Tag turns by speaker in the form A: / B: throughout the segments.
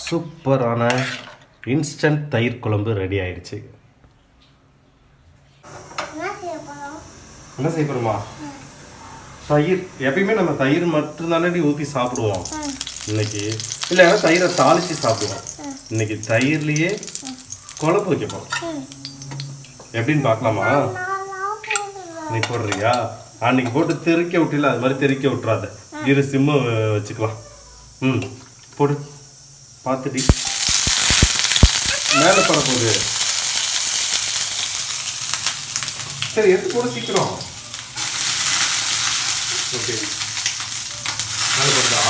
A: சூப்பரான இன்ஸ்டன்ட் தயிர் குழம்பு ரெடி ஆயிடுச்சு. என்ன செய்ய போறோமா? தயிர் எப்பயுமே நம்ம தயிர் மட்டும்தானே ஊற்றி சாப்பிடுவோம். இன்னைக்கு இல்லை தயிரை தாளித்து சாப்பிடுவோம். இன்னைக்கு தயிர்லேயே குழம்பு வைக்க போகிறோம். எப்படின்னு பார்க்கலாமா? நீ போடுறியா? அன்னைக்கு போட்டு தெறிக்க விட்டில, அது மாதிரி தெறிக்க விட்டுறாத. இரு சிம்மு வச்சுக்கலாம். போடு, பார்த்துட்டி மேலே பட போகுது. சரி எடுத்து போட சீக்கிரம். ஓகே வருதா?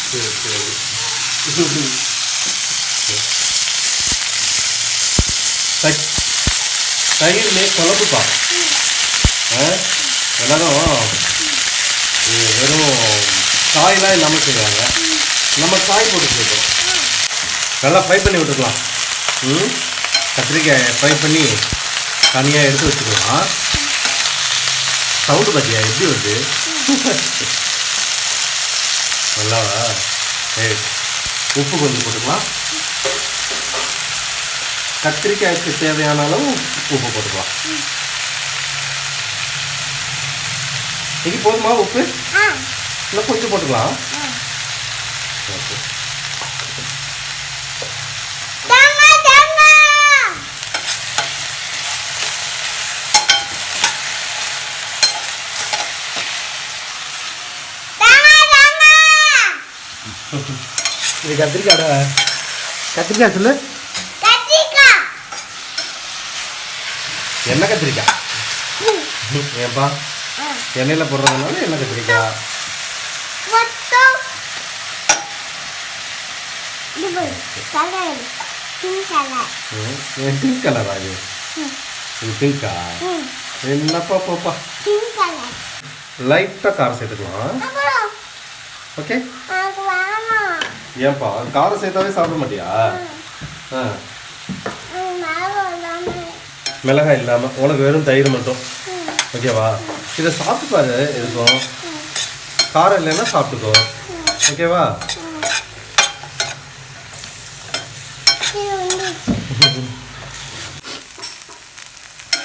A: சரி சரி. தயிர்லே குழம்புப்பா. எல்லாரும் வெறும் காயெல்லாம் இல்லாமல் செய்வாங்க. நம்ம காய் போட்டு செய்வோம். நல்லா ஃப்ரை பண்ணி விட்டுக்கலாம். கத்திரிக்காயை ஃப்ரை பண்ணி தனியாக எடுத்து வச்சுக்கலாம். சவுண்டு பார்த்தியா எப்படி வருது? நல்லாவா? உப்பு கொஞ்சம் போட்டுக்கலாம். கத்திரிக்காய்க்கு தேவையான அளவு உப்பு போட்டுக்கலாம். இது போதுமா உப்பு? இல்லை கொஞ்சம் போட்டுக்கலாம். ஓகே இது கத்திரிக்காய். கத்திரிக்காய் சொல்லு. என்ன கத்திரிக்காய்? ஏன்பா எண்ணெயில் போடுறதுனால என்ன கத்திரிக்காய்? பிங்க் கலரா? இது பிங்கா? என்னப்பா போப்பா. லைட்டாக காரம் சேர்த்துக்கலாம். ஓகே. ஏன்பா காரம் சேர்த்தாவே சாப்பிட மாட்டியா? மிளகாய் இல்லாமல் உனக்கு வெறும் தயிர் மட்டும். ஓகேவா? இதை சாப்பிட்டு பாரு. இருக்கும் காரம் இல்லைன்னா சாப்பிட்டுக்கோ. ஓகேவா?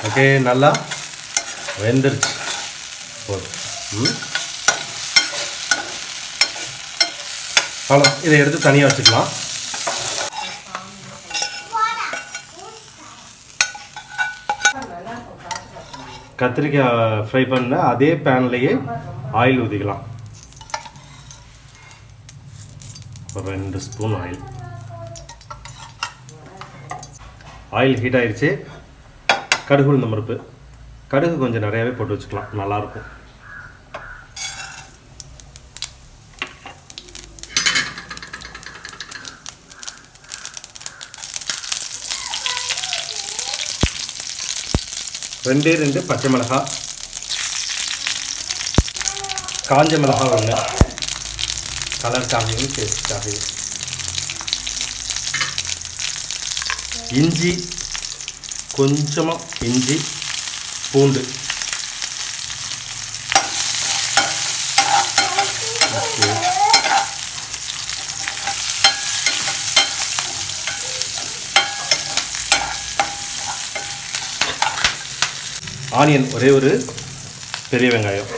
A: ஓகே நல்லா வெந்துருச்சு. போதும். அவ்வளோ. இதை எடுத்து தனியாக வச்சுக்கலாம். கத்திரிக்காய் ஃப்ரை பண்ண அதே பேன்லேயே ஆயில் ஊற்றிக்கலாம். ஒரு 2 ஸ்பூன் ஆயில். ஆயில் ஹீட் ஆயிடுச்சு. கடுகு உளுந்தம் பருப்பு. கடுகு கொஞ்சம் நிறையாவே போட்டு வச்சுக்கலாம், நல்லாயிருக்கும். ரெண்டு பச்சை மிளகாய், காஞ்ச மிளகாய் 1, கலருக்காகவும் டேஸ்டாகவும். இஞ்சி கொஞ்சமாக, இஞ்சி பூண்டு. ஆனியன் ஒரே ஒரு பெரிய வெங்காயம்.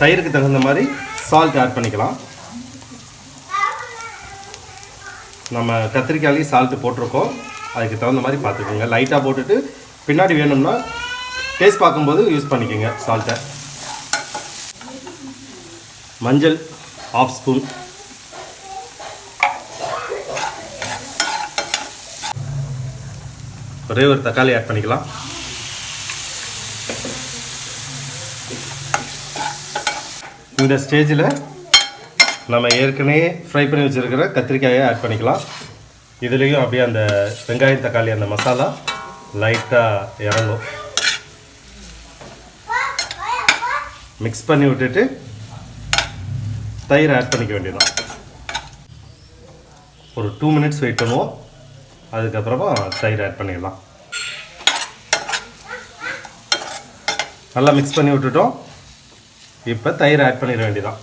A: தயிருக்கு தகுந்த மாதிரி சால்ட் ஆட் பண்ணிக்கலாம். நம்ம கத்திரிக்காயிலையும் சால்ட்டு போட்டிருக்கோம். அதுக்கு தகுந்த மாதிரி பார்த்துக்கோங்க. லைட்டாக போட்டுட்டு பின்னாடி வேணும்னா டேஸ்ட் பார்க்கும்போது யூஸ் பண்ணிக்கோங்க சால்ட்டை. மஞ்சள் 1/2 ஸ்பூன். ஒரே ஒரு தக்காளி ஆட் பண்ணிக்கலாம். இந்த ஸ்டேஜில் நம்ம ஏற்கனவே ஃப்ரை பண்ணி வச்சுருக்கிற கத்திரிக்காயை ஆட் பண்ணிக்கலாம். இதுலேயும் அப்படியே அந்த வெங்காயம் தக்காளி அந்த மசாலா லைட்டாக இறங்கும். மிக்ஸ் பண்ணி விட்டுட்டு தயிர் ஆட் பண்ணிக்க வேண்டியதான். ஒரு 2 மினிட்ஸ் வெயிட் பண்ணுவோம். அதுக்கப்புறமா தயிர் ஆட் பண்ணிடலாம். நல்லா மிக்ஸ் பண்ணி விட்டுட்டோம். இப்போ தயிர் ஆட் பண்ணிட வேண்டியதான்.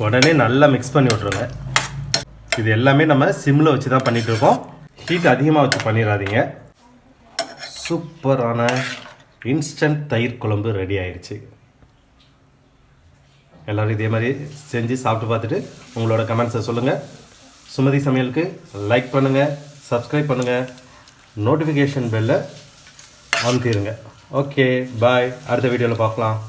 A: உடனே நல்லா மிக்ஸ் பண்ணி விட்ருங்க. இது எல்லாமே நம்ம சிம்மில் வச்சு தான் பண்ணிகிட்டு இருக்கோம். ஹீட் அதிகமாக வச்சு பண்ணிடாதீங்க. சூப்பரான இன்ஸ்டன்ட் தயிர் குழம்பு ரெடி ஆயிடுச்சு. எல்லோரும் இதே மாதிரி செஞ்சு சாப்பிட்டு பார்த்துட்டு உங்களோட கமெண்ட்ஸை சொல்லுங்கள். சுமதி சமையலுக்கு லைக் பண்ணுங்கள், சப்ஸ்கிரைப் பண்ணுங்கள், நோட்டிஃபிகேஷன் பெல்லை அமுத்திடுங்க. ஓகே, பாய். அடுத்த வீடியோவில் பார்க்கலாம்.